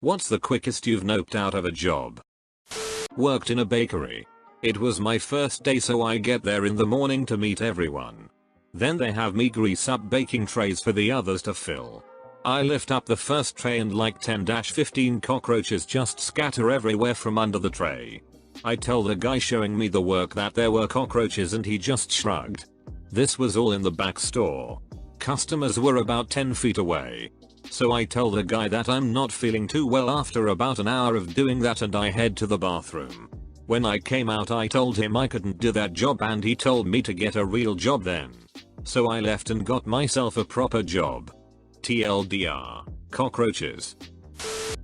What's the quickest you've noped out of a job? Worked in a bakery. It was my first day, so I get there in the morning to meet everyone. Then they have me grease up baking trays for the others to fill. I lift up the first tray and like 10-15 cockroaches just scatter everywhere from under the tray. I tell the guy showing me the work that there were cockroaches and he just shrugged. This was all in the back store. Customers were about 10 feet away. So I tell the guy that I'm not feeling too well after about an hour of doing that and I head to the bathroom. When I came out I told him I couldn't do that job and he told me to get a real job then. So I left and got myself a proper job. TLDR. Cockroaches.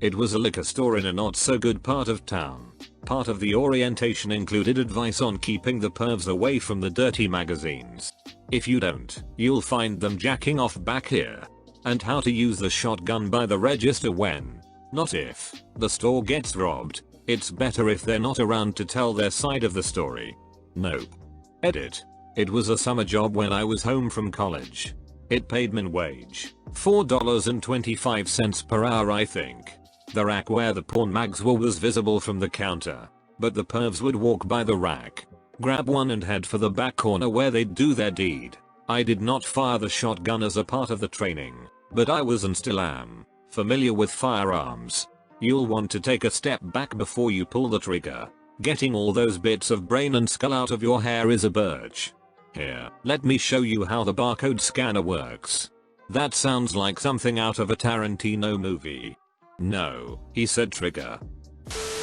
It was a liquor store in a not so good part of town. Part of the orientation included advice on keeping the pervs away from the dirty magazines. If you don't, you'll find them jacking off back here. And how to use the shotgun by the register when, not if, the store gets robbed. It's better if they're not around to tell their side of the story. Nope. Edit. It was a summer job when I was home from college. It paid min wage, $4.25 per hour I think. The rack where the porn mags were was visible from the counter, but the pervs would walk by the rack, grab one and head for the back corner where they'd do their deed. I did not fire the shotgun as a part of the training, but I was and still am familiar with firearms. You'll want to take a step back before you pull the trigger. Getting all those bits of brain and skull out of your hair is a birch. Here, let me show you how the barcode scanner works. That sounds like something out of a Tarantino movie. No, he said trigger.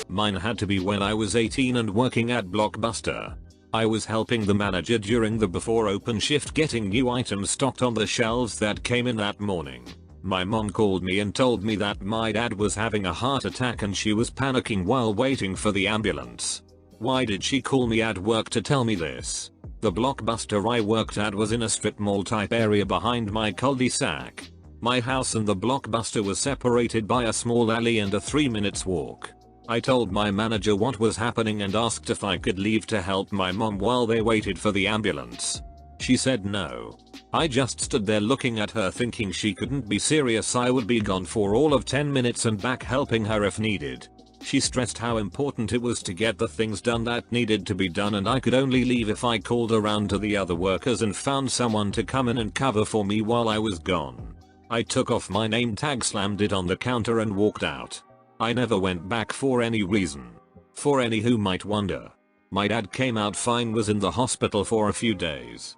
Mine had to be when I was 18 and working at Blockbuster. I was helping the manager during the before open shift getting new items stocked on the shelves that came in that morning. My mom called me and told me that my dad was having a heart attack and she was panicking while waiting for the ambulance. Why did she call me at work to tell me this? The Blockbuster I worked at was in a strip mall type area behind my cul-de-sac. My house and the Blockbuster was separated by a small alley and a 3 minutes walk. I told my manager what was happening and asked if I could leave to help my mom while they waited for the ambulance. She said no. I just stood there looking at her thinking she couldn't be serious. I would be gone for all of 10 minutes and back helping her if needed. She stressed how important it was to get the things done that needed to be done and I could only leave if I called around to the other workers and found someone to come in and cover for me while I was gone. I took off my name tag, slammed it on the counter and walked out. I never went back for any reason. For any who might wonder, my dad came out fine, was in the hospital for a few days.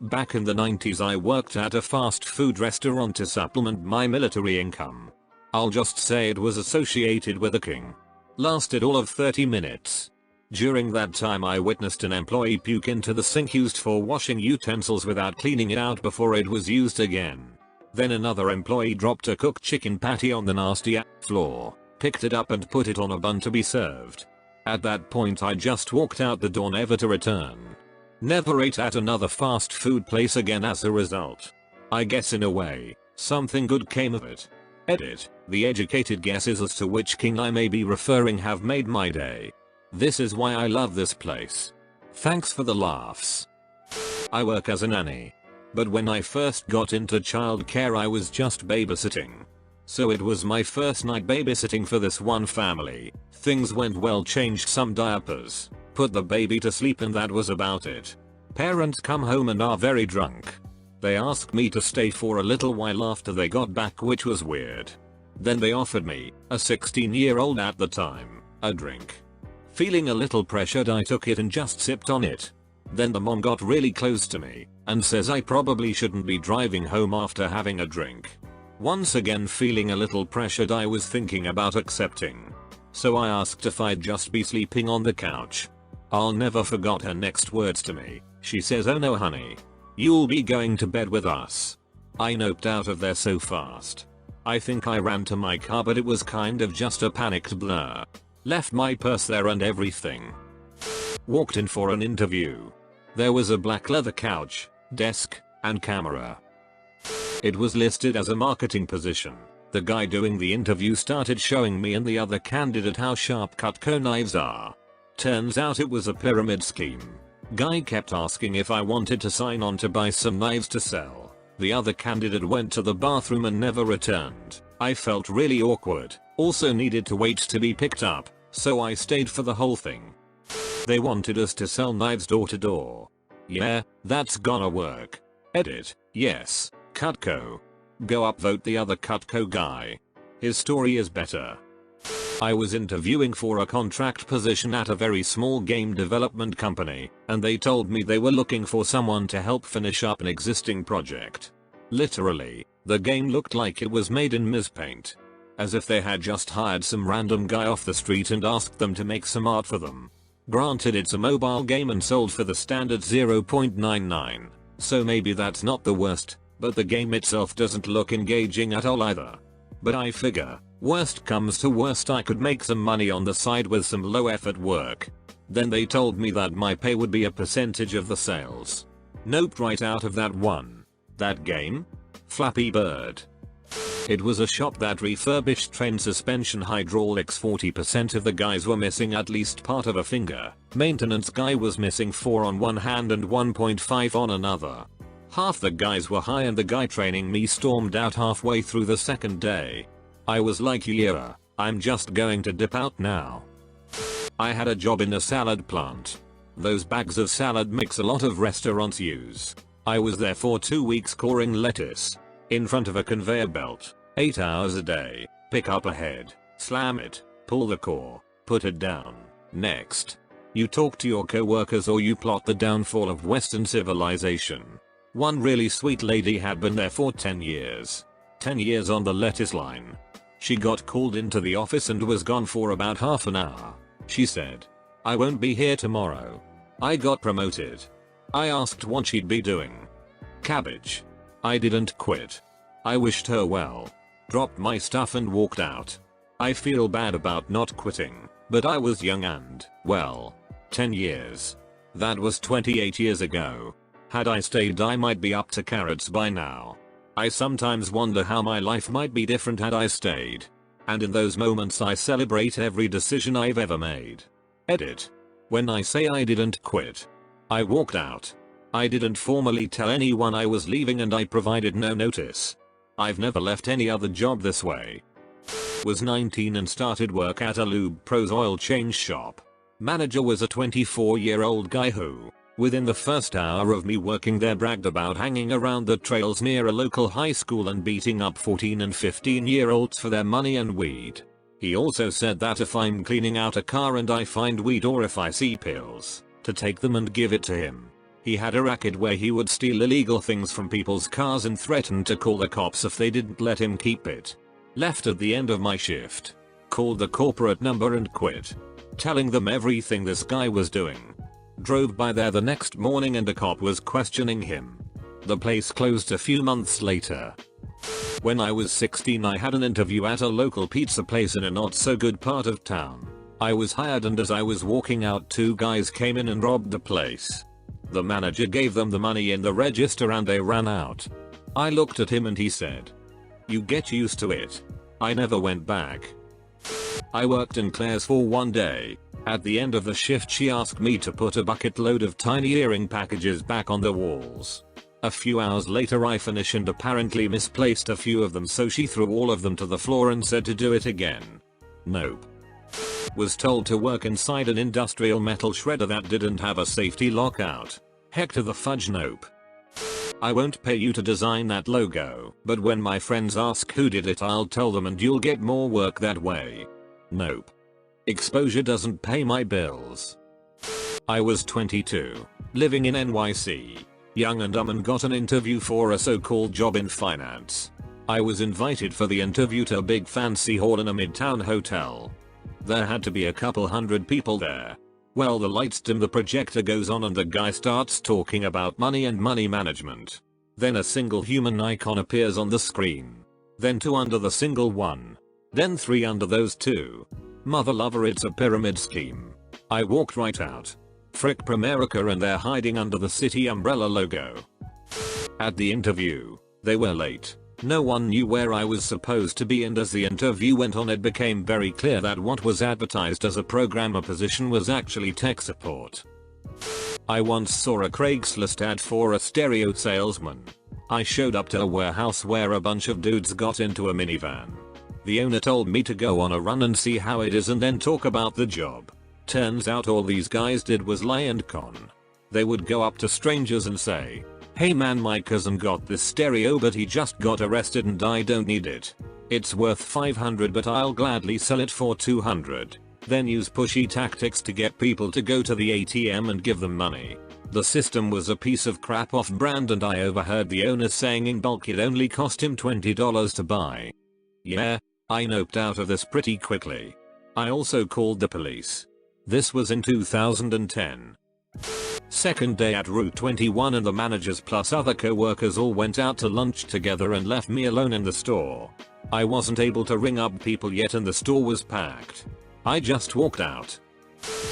Back in the 90s I worked at a fast food restaurant to supplement my military income. I'll just say it was associated with a king. Lasted all of 30 minutes. During that time I witnessed an employee puke into the sink used for washing utensils without cleaning it out before it was used again. Then another employee dropped a cooked chicken patty on the nasty floor, picked it up and put it on a bun to be served. At that point I just walked out the door, never to return. Never ate at another fast food place again as a result. I guess in a way, something good came of it. Edit. The educated guesses as to which king I may be referring have made my day. This is why I love this place. Thanks for the laughs. I work as a nanny. But when I first got into childcare I was just babysitting. So it was my first night babysitting for this one family. Things went well, changed some diapers, put the baby to sleep and that was about it. Parents come home and are very drunk. They asked me to stay for a little while after they got back, which was weird. Then they offered me, a 16-year-old at the time, a drink. Feeling a little pressured I took it and just sipped on it. Then the mom got really close to me and says I probably shouldn't be driving home after having a drink. Once again feeling a little pressured, I was thinking about accepting. So I asked if I'd just be sleeping on the couch. I'll never forget her next words to me. She says, "Oh no honey. You'll be going to bed with us." I noped out of there so fast. I think I ran to my car, but it was kind of just a panicked blur. Left my purse there and everything. Walked in for an interview. There was a black leather couch, desk, and camera. It was listed as a marketing position. The guy doing the interview started showing me and the other candidate how sharp Cutco knives are. Turns out it was a pyramid scheme. Guy kept asking if I wanted to sign on to buy some knives to sell. The other candidate went to the bathroom and never returned. I felt really awkward. Also needed to wait to be picked up, so I stayed for the whole thing. They wanted us to sell knives door to door. Yeah, that's gonna work. Edit. Yes. Cutco. Go upvote the other Cutco guy. His story is better. I was interviewing for a contract position at a very small game development company, and they told me they were looking for someone to help finish up an existing project. Literally, the game looked like it was made in Paint. As if they had just hired some random guy off the street and asked them to make some art for them. Granted, it's a mobile game and sold for the standard 0.99, so maybe that's not the worst, but the game itself doesn't look engaging at all either. But I figure, worst comes to worst, I could make some money on the side with some low effort work. Then they told me that my pay would be a percentage of the sales. Nope, right out of that one. That game? Flappy Bird. It was a shop that refurbished train suspension hydraulics. 40% of the guys were missing at least part of a finger. Maintenance guy was missing 4 on one hand and 1.5 on another. Half the guys were high and the guy training me stormed out halfway through the second day. I was like, yeah, I'm just going to dip out now. I had a job in a salad plant. Those bags of salad mix a lot of restaurants use. I was there for 2 weeks coring lettuce. In front of a conveyor belt. 8 hours a day. Pick up a head. Slam it. Pull the core. Put it down. Next. You talk to your coworkers or you plot the downfall of Western civilization. One really sweet lady had been there for 10 years. 10 years on the lettuce line. She got called into the office and was gone for about half an hour. She said, "I won't be here tomorrow." I got promoted. I asked what she'd be doing. Cabbage. I didn't quit. I wished her well. Dropped my stuff and walked out. I feel bad about not quitting, but I was young and, well, 10 years. That was 28 years ago. Had I stayed, I might be up to carrots by now. I sometimes wonder how my life might be different had I stayed. And in those moments I celebrate every decision I've ever made. Edit. When I say I didn't quit, I walked out. I didn't formally tell anyone I was leaving and I provided no notice. I've never left any other job this way. Was 19 and started work at a Lube Pros oil change shop. Manager was a 24-year-old guy who, within the first hour of me working there, bragged about hanging around the trails near a local high school and beating up 14 and 15-year-olds for their money and weed. He also said that if I'm cleaning out a car and I find weed or if I see pills, to take them and give it to him. He had a racket where he would steal illegal things from people's cars and threaten to call the cops if they didn't let him keep it. Left at the end of my shift. Called the corporate number and quit. Telling them everything this guy was doing. Drove by there the next morning and a cop was questioning him. The place closed a few months later. When I was 16, I had an interview at a local pizza place in a not so good part of town. I was hired and as I was walking out, 2 guys came in and robbed the place. The manager gave them the money in the register and they ran out. I looked at him and he said, "You get used to it." I never went back. I worked in Claire's for 1 day. At the end of the shift she asked me to put a bucket load of tiny earring packages back on the walls. A few hours later I finished and apparently misplaced a few of them, so she threw all of them to the floor and said to do it again. Nope. Was told to work inside an industrial metal shredder that didn't have a safety lockout. Heck to the fudge, nope. I won't pay you to design that logo, but when my friends ask who did it, I'll tell them and you'll get more work that way. Nope. Exposure doesn't pay my bills. I was 22, living in NYC, young and dumb, and got an interview for a so-called job in finance. I was invited for the interview to a big fancy hall in a midtown hotel. There had to be a couple hundred people there. Well, the lights dim, the projector goes on and the guy starts talking about money and money management. Then a single human icon appears on the screen. Then 2 under the single one. Then 3 under those 2. Mother lover, it's a pyramid scheme. I walked right out. Frick Primerica, and they're hiding under the city umbrella logo. At the interview, they were late. No one knew where I was supposed to be, and as the interview went on it became very clear that what was advertised as a programmer position was actually tech support. I once saw a Craigslist ad for a stereo salesman. I showed up to a warehouse where a bunch of dudes got into a minivan. The owner told me to go on a run and see how it is and then talk about the job. Turns out all these guys did was lie and con. They would go up to strangers and say, "Hey man, my cousin got this stereo but he just got arrested and I don't need it. It's worth 500 but I'll gladly sell it for 200. Then use pushy tactics to get people to go to the ATM and give them money. The system was a piece of crap off brand and I overheard the owner saying in bulk it only cost him $20 to buy. Yeah, I noped out of this pretty quickly. I also called the police. This was in 2010. Second day at Route 21 and the managers plus other co-workers all went out to lunch together and left me alone in the store. I wasn't able to ring up people yet and the store was packed. I just walked out.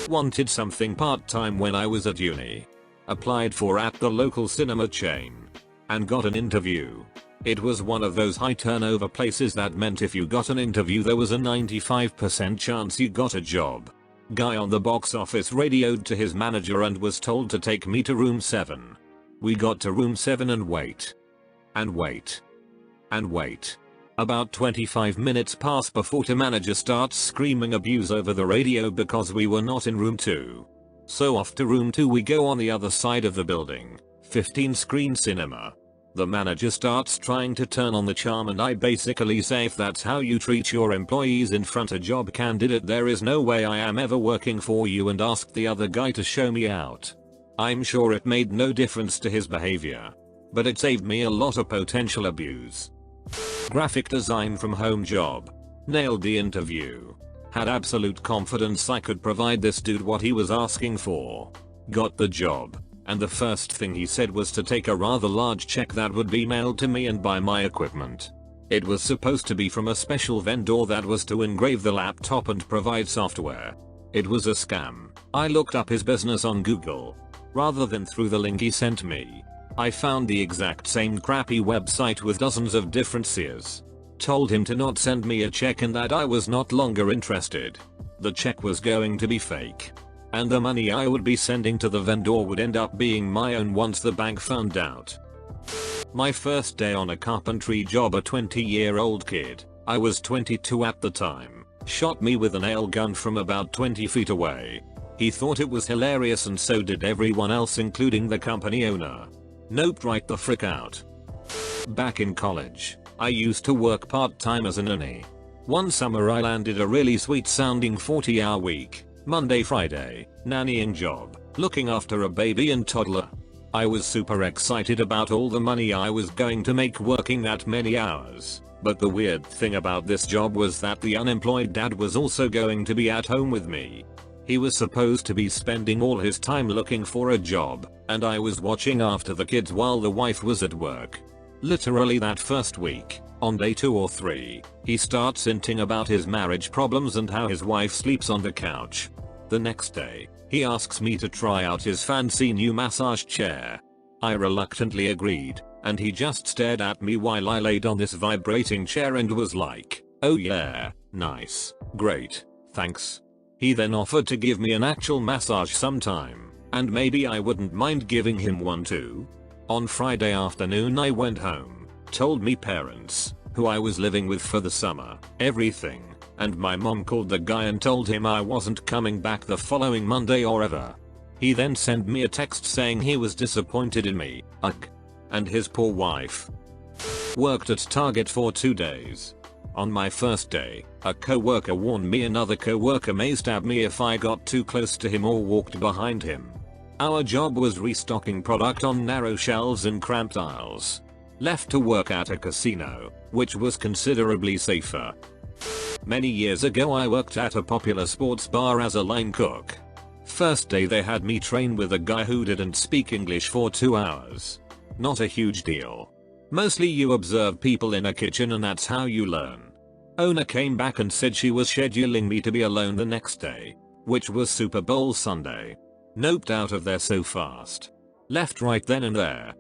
Wanted something part-time when I was at uni. Applied for at the local cinema chain. And got an interview. It was one of those high turnover places that meant if you got an interview there was a 95% chance you got a job. Guy on the box office radioed to his manager and was told to take me to room 7. We got to room 7 and wait. And wait. And wait. About 25 minutes pass before the manager starts screaming abuse over the radio because we were not in room 2. So off to room 2 we go on the other side of the building, 15 screen cinema. The manager starts trying to turn on the charm and I basically say if that's how you treat your employees in front of job candidate there is no way I am ever working for you and asked the other guy to show me out. I'm sure it made no difference to his behavior. But it saved me a lot of potential abuse. Graphic design from home job. Nailed the interview. Had absolute confidence I could provide this dude what he was asking for. Got the job. And the first thing he said was to take a rather large check that would be mailed to me and buy my equipment. It was supposed to be from a special vendor that was to engrave the laptop and provide software. It was a scam. I looked up his business on Google. Rather than through the link he sent me, I found the exact same crappy website with dozens of different SEERs. Told him to not send me a check and that I was not longer interested. The check was going to be fake. And the money I would be sending to the vendor would end up being my own once the bank found out. My first day on a carpentry job, a 20-year-old kid, I was 22 at the time, shot me with a nail gun from about 20 feet away. He thought it was hilarious and so did everyone else including the company owner. Nope, right the frick out. Back in college, I used to work part-time as a nanny. One summer I landed a really sweet sounding 40-hour week. Monday Friday, nannying job, looking after a baby and toddler. I was super excited about all the money I was going to make working that many hours, but the weird thing about this job was that the unemployed dad was also going to be at home with me. He was supposed to be spending all his time looking for a job, and I was watching after the kids while the wife was at work. Literally that first week, on day 2 or 3, he starts hinting about his marriage problems and how his wife sleeps on the couch. The next day, he asks me to try out his fancy new massage chair. I reluctantly agreed, and he just stared at me while I laid on this vibrating chair and was like, "Oh yeah, nice, great, thanks." He then offered to give me an actual massage sometime, and maybe I wouldn't mind giving him one too. On Friday afternoon I went home, told me parents, who I was living with for the summer, everything. And my mom called the guy and told him I wasn't coming back the following Monday or ever. He then sent me a text saying he was disappointed in me, and his poor wife. Worked at Target for 2 days. On my first day, a co-worker warned me another co-worker may stab me if I got too close to him or walked behind him. Our job was restocking product on narrow shelves in cramped aisles. Left to work at a casino, which was considerably safer. Many years ago I worked at a popular sports bar as a line cook. First day they had me train with a guy who didn't speak English for 2 hours. Not a huge deal. Mostly you observe people in a kitchen and that's how you learn. Owner came back and said she was scheduling me to be alone the next day, which was Super Bowl Sunday. Noped out of there so fast. Left right then and there,